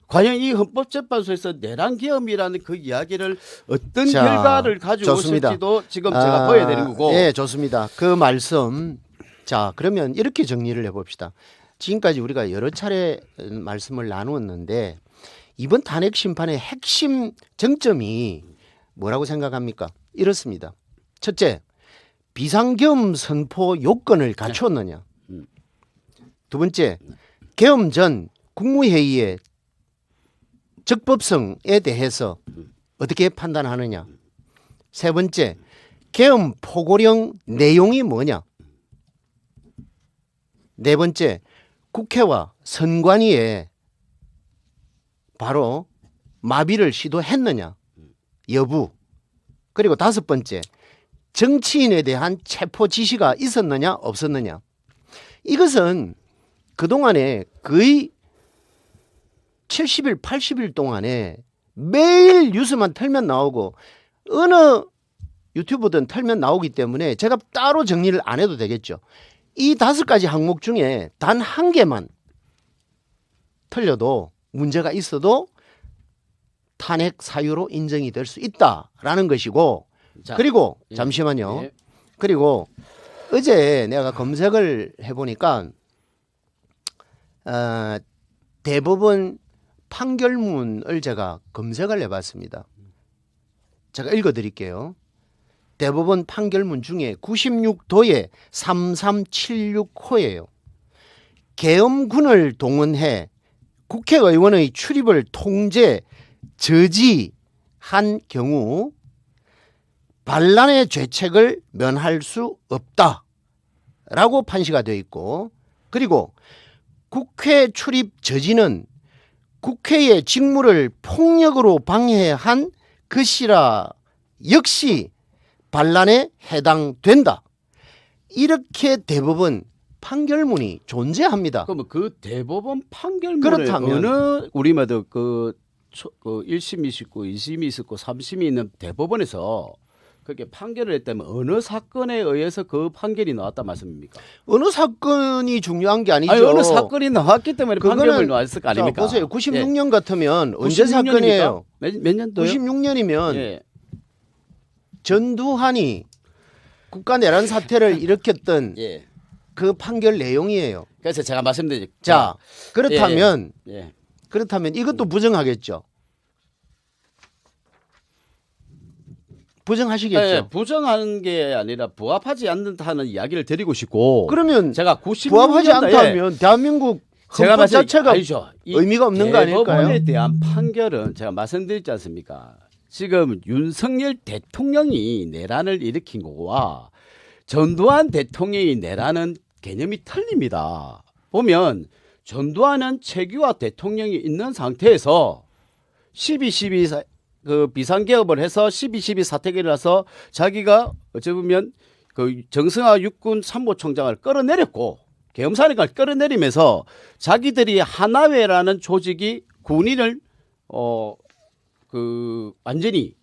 과연 이 헌법재판소에서 내란계엄이라는 그 이야기를 어떤 자, 결과를 가지고 좋습니다. 올지도 지금 제가 봐야 되는 거고. 네, 좋습니다. 그 말씀. 자, 그러면 이렇게 정리를 해봅시다. 지금까지 우리가 여러 차례 말씀을 나누었는데 이번 탄핵 심판의 핵심 정점이 뭐라고 생각합니까? 이렇습니다. 첫째, 비상계엄 선포 요건을 갖추었느냐. 두 번째, 계엄 전 국무회의의 적법성에 대해서 어떻게 판단하느냐. 세 번째, 계엄 포고령 내용이 뭐냐. 네 번째, 국회와 선관위에 바로 마비를 시도했느냐 여부. 그리고 다섯 번째, 정치인에 대한 체포 지시가 있었느냐 없었느냐. 이것은 그동안에 거의 70일 80일 동안에 매일 뉴스만 틀면 나오고 어느 유튜브든 틀면 나오기 때문에 제가 따로 정리를 안 해도 되겠죠. 이 5가지 항목 중에 단 한 개만 틀려도 문제가 있어도 탄핵 사유로 인정이 될 수 있다라는 것이고. 자, 그리고 예. 잠시만요. 예. 그리고 어제 내가 검색을 해보니까 대법원 판결문을 제가 검색을 해봤습니다. 제가 읽어드릴게요. 대법원 판결문 중에 96도의 3376호예요. 계엄군을 동원해 국회의원의 출입을 통제, 저지한 경우 반란의 죄책을 면할 수 없다라고 판시가 되어 있고, 그리고 국회 출입 저지는 국회의 직무를 폭력으로 방해한 것이라 역시 반란에 해당된다. 이렇게 대법원 판결문이 존재합니다. 그러면 그 대법원 판결문을 그렇다면 어느 우리마다 그 1심이 있고 2심이 있었고 3심이 있는 대법원에서 그렇게 판결을 했다면 어느 사건에 의해서 그 판결이 나왔다 말씀입니까? 어느 사건이 중요한 게 아니죠. 아니, 어느 사건이 나왔기 때문에 그거는 판결문이 나왔을 거 아닙니까? 자, 보세요. 96년 같으면 예. 언제 96년입니까? 사건이에요? 몇 년도요? 96년이면 예. 전두환이 국가 내란 사태를 일으켰던 예. 그 판결 내용이에요. 그래서 제가 말씀드릴게요. 자, 그렇다면 예. 그렇다면 이것도 부정하겠죠. 부정하시겠죠. 예, 부정하는 게 아니라 부합하지 않는다는 이야기를 드리고 싶고. 그러면 제가 96년도에 부합하지 않다면 대한민국 제가 헌법 자체가 아니죠. 이 의미가 없는 거 아닐까요? 대법원에 대한 판결은 제가 말씀드렸지 않습니까? 지금 윤석열 대통령이 내란을 일으킨 거와 전두환 대통령이 내란은 개념이 틀립니다. 보면 전두환은 최규하 대통령이 있는 상태에서 12.12 그 비상개업을 해서 12.12 사태가 일어나서 자기가 어찌 보면 그 정승화 육군 참모총장을 끌어내렸고 계엄사령관을 끌어내리면서 자기들이 하나회라는 조직이 군인을 그 완전히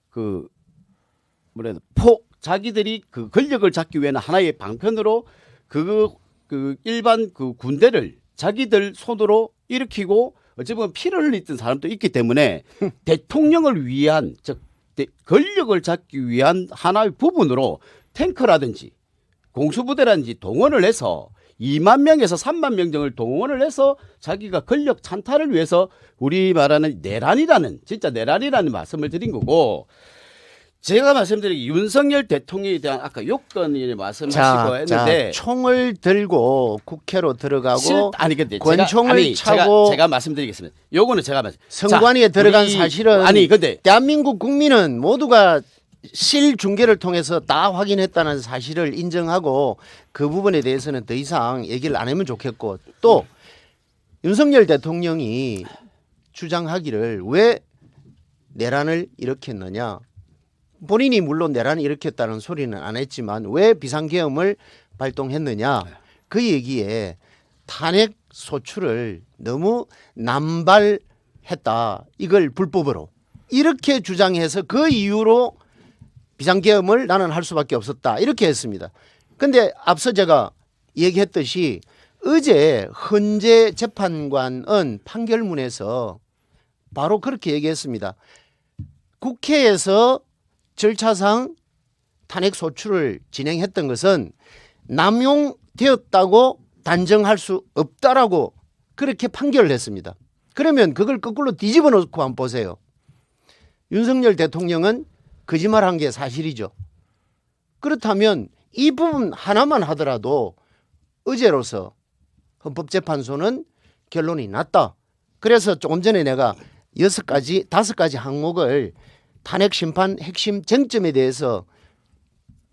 그 뭐래야 자기들이 그 권력을 잡기 위한 하나의 방편으로 그 일반 그 군대를 자기들 손으로 일으키고 어찌 보면 피를 흘렸던 사람도 있기 때문에 대통령을 위한 즉 권력을 잡기 위한 하나의 부분으로 탱크라든지 공수부대라든지 동원을 해서 2만 명에서 3만 명 정을 동원을 해서 자기가 권력 찬탈을 위해서 우리 말하는 내란이라는 진짜 내란이라는 말씀을 드린 거고 제가 말씀드린 윤석열 대통령에 대한 아까 요건을 말씀하시고 했는데 총을 들고 국회로 들어가고 아니 근데 권총을 차고 제가 말씀드리겠습니다. 요거는 제가 선관위에 들어간 사실은 아니 근데 대한민국 국민은 모두가 실중계를 통해서 다 확인했다는 사실을 인정하고 그 부분에 대해서는 더 이상 얘기를 안 하면 좋겠고 또 윤석열 대통령이 주장하기를 왜 내란을 일으켰느냐 본인이 물론 내란을 일으켰다는 소리는 안 했지만 왜 비상계엄을 발동했느냐 그 얘기에 탄핵 소추를 너무 남발했다 이걸 불법으로 이렇게 주장해서 그 이유로 비상계엄을 나는 할 수밖에 없었다 이렇게 했습니다. 근데 앞서 제가 얘기했듯이 어제 헌재 재판관은 판결문에서 바로 그렇게 얘기했습니다. 국회에서 절차상 탄핵 소추를 진행했던 것은 남용되었다고 단정할 수 없다라고 그렇게 판결을 했습니다. 그러면 그걸 거꾸로 뒤집어 놓고 한번 보세요. 윤석열 대통령은 거짓말한 게 사실이죠. 그렇다면 이 부분 하나만 하더라도 어제로서 헌법재판소는 결론이 났다. 그래서 조금 전에 내가 5가지 항목을 탄핵 심판 핵심 쟁점에 대해서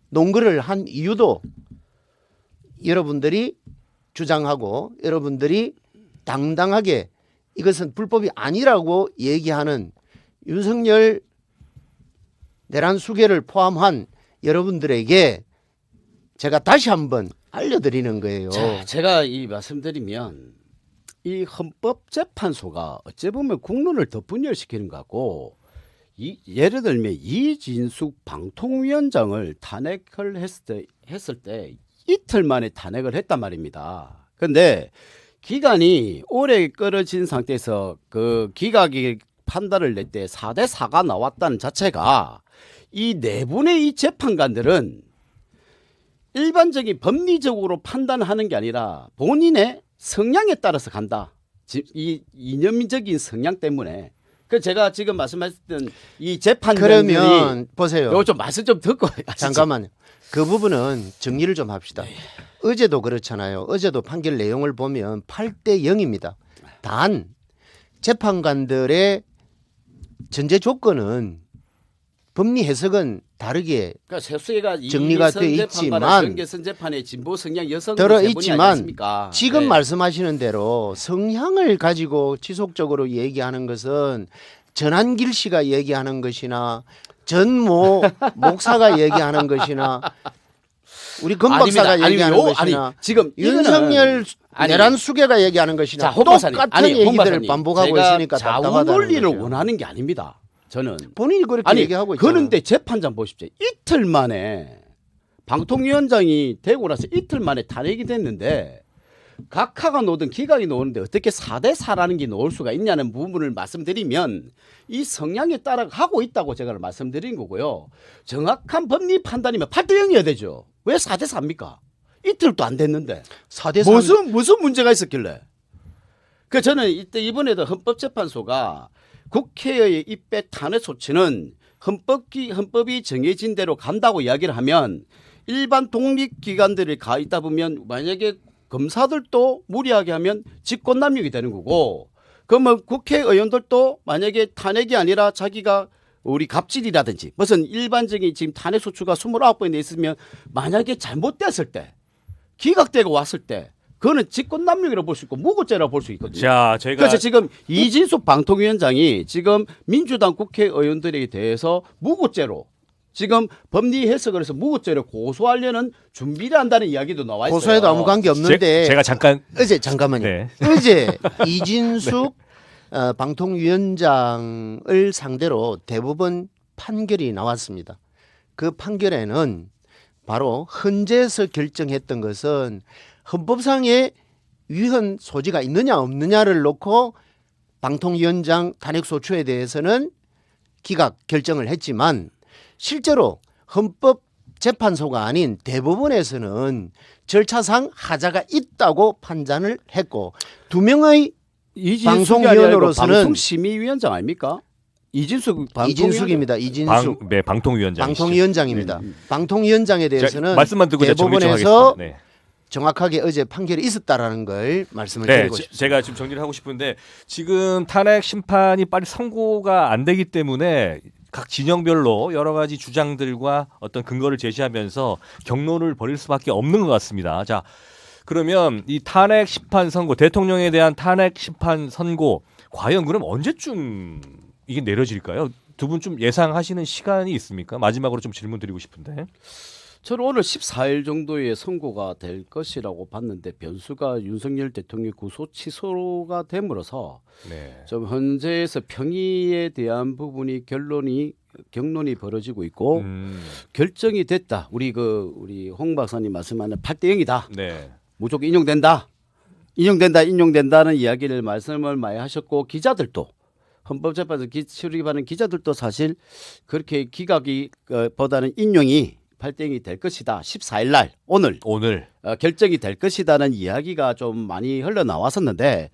논거를 한 이유도 여러분들이 주장하고 여러분들이 당당하게 이것은 불법이 아니라고 얘기하는 윤석열 내란 수괴를 포함한 여러분들에게 제가 다시 한번 알려드리는 거예요. 자, 제가 이 말씀드리면 이 헌법재판소가 어찌 보면 국론을 더 분열시키는 거고 예를 들면 이진숙 방통위원장을 탄핵을 했을 때 이틀 만에 탄핵을 했단 말입니다. 그런데 기간이 오래 끌어진 상태에서 그 기각이 판단을 낼 때 4대 4가 나왔다는 자체가 이 내분의 이 재판관들은 일반적인 법리적으로 판단하는 게 아니라 본인의 성향에 따라서 간다. 이 이념적인 성향 때문에. 그 제가 지금 말씀하셨던 이 재판관들이 그러면 보세요. 요거 좀 말씀 좀 듣고 잠깐만요. 그 부분은 정리를 좀 합시다. 어제도 그렇잖아요. 어제도 판결 내용을 보면 8대 0입니다. 단 재판관들의 전제 조건은 법리 해석은 다르게 그러니까 세수가 정리가 돼 있지만 정계선 재판의 진보 성향 여성 들어 있지만 지금 네. 말씀하시는 대로 성향을 가지고 지속적으로 얘기하는 것은 전한길 씨가 얘기하는 것이나 전모 목사가 얘기하는 것이나 우리 금 박사가 얘기하는 것이나 지금 윤석열 내란 수괴가 얘기하는 것이나 자, 똑같은 얘기들을 반복하고 있으니까 좌우 답답하다는 논리를 거죠. 원하는 게 아닙니다. 저는 본인이 그렇게 얘기하고 있잖아요. 그런데 재판장 보십시오. 이틀 만에 방통위원장이 되고 나서 이틀 만에 탄핵이 됐는데 각하가 놓든 기각이 놓는데 어떻게 4대 4라는 게 놓을 수가 있냐는 부분을 말씀드리면 이 성향에 따라 하고 있다고 제가 말씀드린 거고요. 정확한 법리 판단이면 8대 0이어야 되죠. 왜 4대 4입니까? 이틀도 안 됐는데 4대 3 무슨 문제가 있었길래? 그 저는 이번에도 헌법재판소가 국회의 입법 탄핵 소추는 헌법이 정해진 대로 간다고 이야기를 하면 일반 독립기관들이 가 있다 보면 만약에 검사들도 무리하게 하면 직권남용이 되는 거고 그러면 국회의원들도 만약에 탄핵이 아니라 자기가 우리 갑질이라든지 무슨 일반적인 지금 탄핵 소추가 29번에 있으면 만약에 잘못됐을 때 기각되고 왔을 때 그거는 직권남용이라고 볼 수 있고 무고죄라고 볼 수 있거든요. 자, 저희가 그래서 지금 이진숙 방통위원장이 지금 민주당 국회의원들에 대해서 무고죄로 지금 법리 해석을 해서 무고죄로 고소하려는 준비를 한다는 이야기도 나와 있어요. 고소에도 아무 관계 없는데 제가 잠깐 어제 잠깐만요. 네. 어제 이진숙 방통위원장을 상대로 대법원 판결이 나왔습니다. 그 판결에는 바로 헌재에서 결정했던 것은 헌법상의 위헌 소지가 있느냐 없느냐를 놓고 방통위원장 탄핵소추에 대해서는 기각 결정을 했지만 실제로 헌법재판소가 아닌 대법원에서는 절차상 하자가 있다고 판단을 했고 두 명의 방송위원으로서는 방송심의위원장 아닙니까? 이진숙 이진숙입니다. 이진숙 방통위원장. 방통위원장입니다. 방통위원장에 대해서는 말씀만 듣고 제가 정리 좀 대법원에서 하겠습니다. 네. 정확하게 어제 판결이 있었다라는 걸 말씀을 네, 드리고 싶습니다. 제가 지금 정리를 하고 싶은데 지금 탄핵 심판이 빨리 선고가 안 되기 때문에 각 진영별로 여러 가지 주장들과 어떤 근거를 제시하면서 경론을 벌일 수밖에 없는 것 같습니다. 자, 그러면 이 탄핵 심판 선고, 대통령에 대한 탄핵 심판 선고 과연 그럼 언제쯤 이게 내려질까요? 두 분 좀 예상하시는 시간이 있습니까? 마지막으로 좀 질문 드리고 싶은데. 저는 오늘 14일 정도에 선고가 될 것이라고 봤는데 변수가 윤석열 대통령 구속 취소가 됨으로써 네. 좀 현재에서 평의에 대한 부분이 경론이 벌어지고 있고 결정이 됐다. 우리 홍 박사님 말씀하는 8대 0이다. 네. 무조건 인용된다는 이야기를 말씀을 많이 하셨고 기자들도 헌법재판소 출입하는 기자들도 사실 그렇게 기각이 보다는 인용이 8대 0이 될 것이다. 14일 날 오늘 결정이 될 것이다는 이야기가 좀 많이 흘러나왔었는데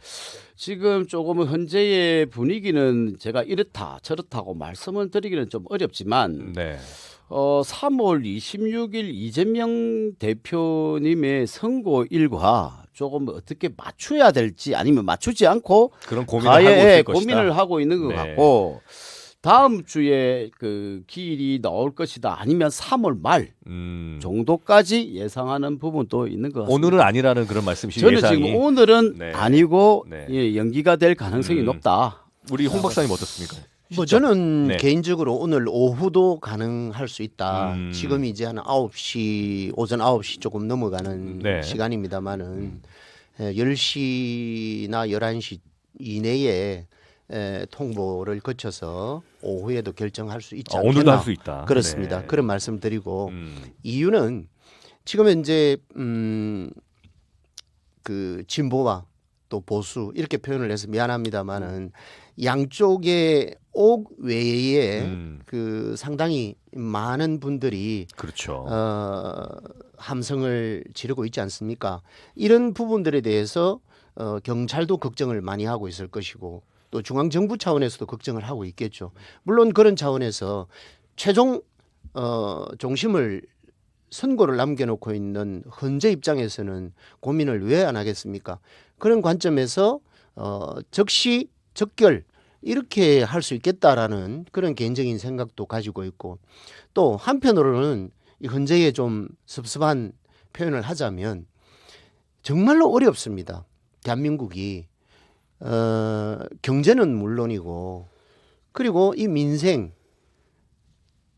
지금 조금 현재의 분위기는 제가 이렇다 저렇다고 말씀을 드리기는 좀 어렵지만 네. 3월 26일 이재명 대표님의 선고일과 조금 어떻게 맞춰야 될지 아니면 맞추지 않고 그런 고민을 하고 있을 것이다. 고민을 하고 있는 것 네. 같고 다음 주에 그 기일이 나올 것이다 아니면 3월 말 정도까지 예상하는 부분도 있는 것 같습니다. 오늘은 아니라는 그런 말씀이신 저는 예상이. 지금 오늘은 네. 아니고 네. 예, 연기가 될 가능성이 높다. 우리 홍 박사님 어떻습니까? 뭐 저는 네. 개인적으로 오늘 오후도 가능할 수 있다. 지금 이제 한 9시 오전 9시 조금 넘어가는 네. 시간입니다만은 10시나 11시 이내에 통보를 거쳐서 오후에도 결정할 수 있지 않겠나. 오늘도 할 수 있다. 그렇습니다. 네. 그런 말씀드리고 이유는 지금 현재 그 진보와 또 보수 이렇게 표현을 해서 미안합니다만은 양쪽의 옥 외에 그 상당히 많은 분들이 그렇죠. 함성을 지르고 있지 않습니까? 이런 부분들에 대해서 경찰도 걱정을 많이 하고 있을 것이고 또 중앙정부 차원에서도 걱정을 하고 있겠죠. 물론 그런 차원에서 최종 종심을 선고를 남겨놓고 있는 헌재 입장에서는 고민을 왜 안 하겠습니까? 그런 관점에서 적시 적결 이렇게 할 수 있겠다라는 그런 개인적인 생각도 가지고 있고 또 한편으로는 이 헌재에 좀 섭섭한 표현을 하자면 정말로 어렵습니다. 대한민국이 경제는 물론이고 그리고 이 민생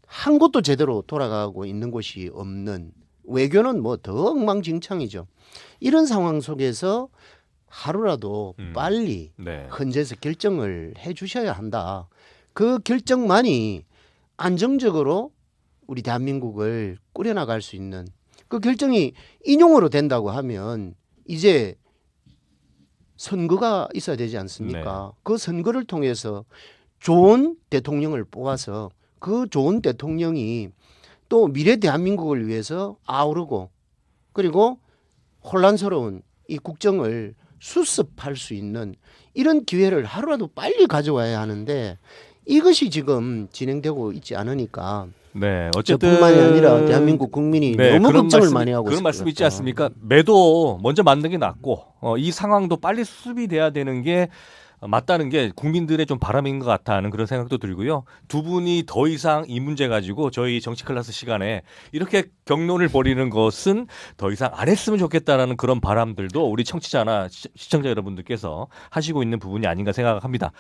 한 곳도 제대로 돌아가고 있는 곳이 없는 외교는 뭐 더 엉망진창이죠. 이런 상황 속에서 하루라도 빨리 네. 헌재에서 결정을 해 주셔야 한다. 그 결정만이 안정적으로 우리 대한민국을 꾸려나갈 수 있는 그 결정이 인용으로 된다고 하면 이제 선거가 있어야 되지 않습니까? 그 선거를 통해서 좋은 대통령을 뽑아서 그 좋은 대통령이 또 미래 대한민국을 위해서 아우르고 그리고 혼란스러운 이 국정을 수습할 수 있는 이런 기회를 하루라도 빨리 가져와야 하는데 이것이 지금 진행되고 있지 않으니까 네, 어쨌든 저뿐만이 아니라 대한민국 국민이 너무 그런 걱정을 말씀, 많이 하고 그런 있을 말씀 것 있지 같다. 않습니까? 매도 먼저 맞는 게 낫고 이 상황도 빨리 수습이 돼야 되는 게 맞다는 게 국민들의 좀 바람인 것 같다는 그런 생각도 들고요. 두 분이 더 이상 이 문제 가지고 저희 정치 클래스 시간에 이렇게 경론을 벌이는 것은 더 이상 안 했으면 좋겠다라는 그런 바람들도 우리 청취자나 시청자 여러분들께서 하시고 있는 부분이 아닌가 생각합니다.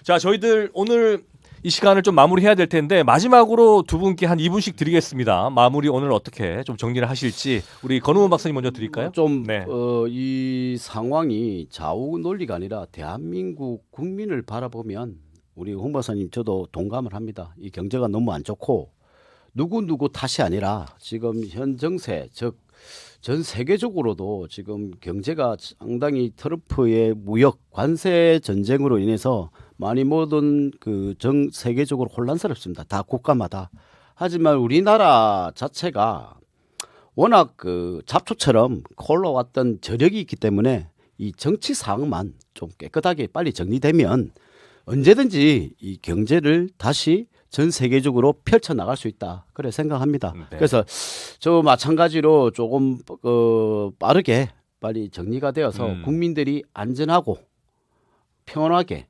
자, 저희들 오늘 이 시간을 좀 마무리해야 될 텐데 마지막으로 두 분께 한 2분씩 드리겠습니다. 마무리 오늘 어떻게 좀 정리를 하실지 우리 건우문 박사님 먼저 드릴까요? 좀 네. 이 상황이 좌우 논리가 아니라 대한민국 국민을 바라보면 우리 홍 박사님 저도 동감을 합니다. 이 경제가 너무 안 좋고 누구 탓이 아니라 지금 현 정세 즉 전 세계적으로도 지금 경제가 상당히 트럼프의 무역 관세 전쟁으로 인해서 많이 모든 그 전 세계적으로 혼란스럽습니다. 다 국가마다. 하지만 우리나라 자체가 워낙 그 잡초처럼 콜러왔던 저력이 있기 때문에 이 정치 상황만 좀 깨끗하게 빨리 정리되면 언제든지 이 경제를 다시 전 세계적으로 펼쳐 나갈 수 있다. 그래 생각합니다. 네. 그래서 저 마찬가지로 조금 빠르게 빨리 정리가 되어서 국민들이 안전하고 평온하게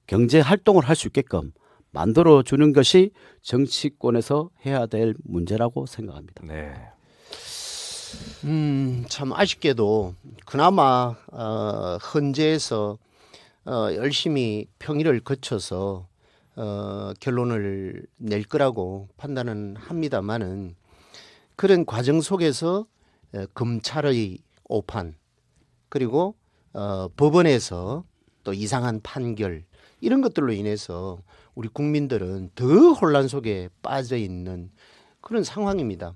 경제 활동을 할 수 있게끔 만들어 주는 것이 정치권에서 해야 될 문제라고 생각합니다. 네. 참 아쉽게도 그나마 헌재에서 열심히 평의를 거쳐서 결론을 낼 거라고 판단은 합니다만은 그런 과정 속에서 검찰의 오판 그리고 법원에서 또 이상한 판결 이런 것들로 인해서 우리 국민들은 더 혼란 속에 빠져 있는 그런 상황입니다.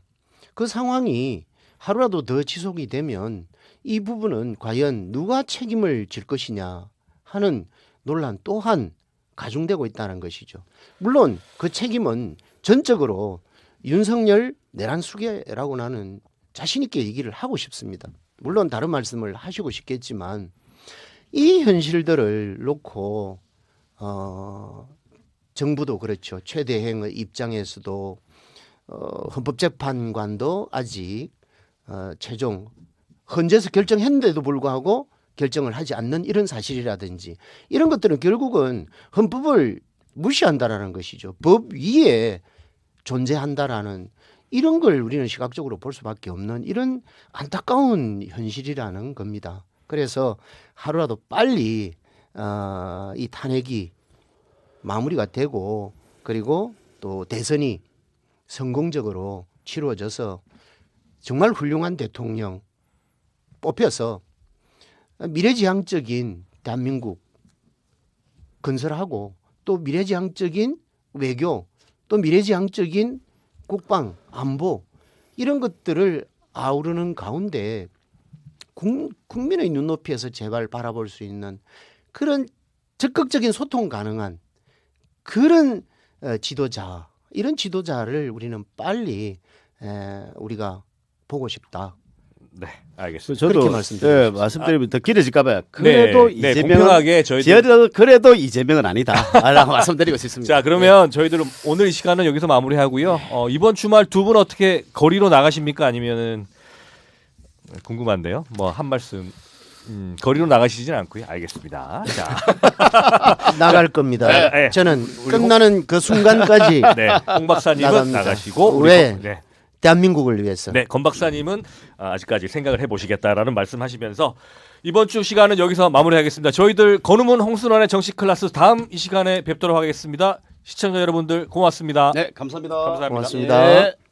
그 상황이 하루라도 더 지속이 되면 이 부분은 과연 누가 책임을 질 것이냐 하는 논란 또한 가중되고 있다는 것이죠. 물론 그 책임은 전적으로 윤석열 내란 수계라고 나는 자신 있게 얘기를 하고 싶습니다. 물론 다른 말씀을 하시고 싶겠지만 이 현실들을 놓고 정부도 그렇죠. 최대행의 입장에서도 헌법재판관도 아직 최종 헌재에서 결정했는데도 불구하고 결정을 하지 않는 이런 사실이라든지 이런 것들은 결국은 헌법을 무시한다라는 것이죠. 법 위에 존재한다라는 이런 걸 우리는 시각적으로 볼 수밖에 없는 이런 안타까운 현실이라는 겁니다. 그래서 하루라도 빨리 이 탄핵이 마무리가 되고 그리고 또 대선이 성공적으로 치루어져서 정말 훌륭한 대통령 뽑혀서 미래지향적인 대한민국 건설하고 또 미래지향적인 외교 또 미래지향적인 국방 안보 이런 것들을 아우르는 가운데 국민의 눈높이에서 제발 바라볼 수 있는 그런 적극적인 소통 가능한 그런 지도자 이런 지도자를 우리는 빨리 우리가 보고 싶다. 네, 알겠습니다. 저도 그렇게 말씀드리고 싶습니다. 말씀드리면 더 길어질까봐요. 그래도 네, 이재명은 공평하게 저희들 그래도 이재명은 아니다라고 말씀드리고 싶습니다. 자, 그러면 저희들은 오늘 이 시간은 여기서 마무리하고요. 이번 주말 두 분 어떻게 거리로 나가십니까? 아니면은 궁금한데요. 뭐 한 말씀. 거리로 나가시진 않고요. 알겠습니다. 자, 나갈 겁니다. 네, 네. 저는 끝나는 그 순간까지 네, 홍 박사님은 나갑니다. 나가시고 왜? 네, 대한민국을 위해서. 네, 건 박사님은 아직까지 생각을 해보시겠다라는 말씀하시면서 이번 주 시간은 여기서 마무리하겠습니다. 저희들 건우문 홍순환의 정치 클래스 다음 이 시간에 뵙도록 하겠습니다. 시청자 여러분들 고맙습니다. 네, 감사합니다. 감사합니다. 고맙습니다. 네.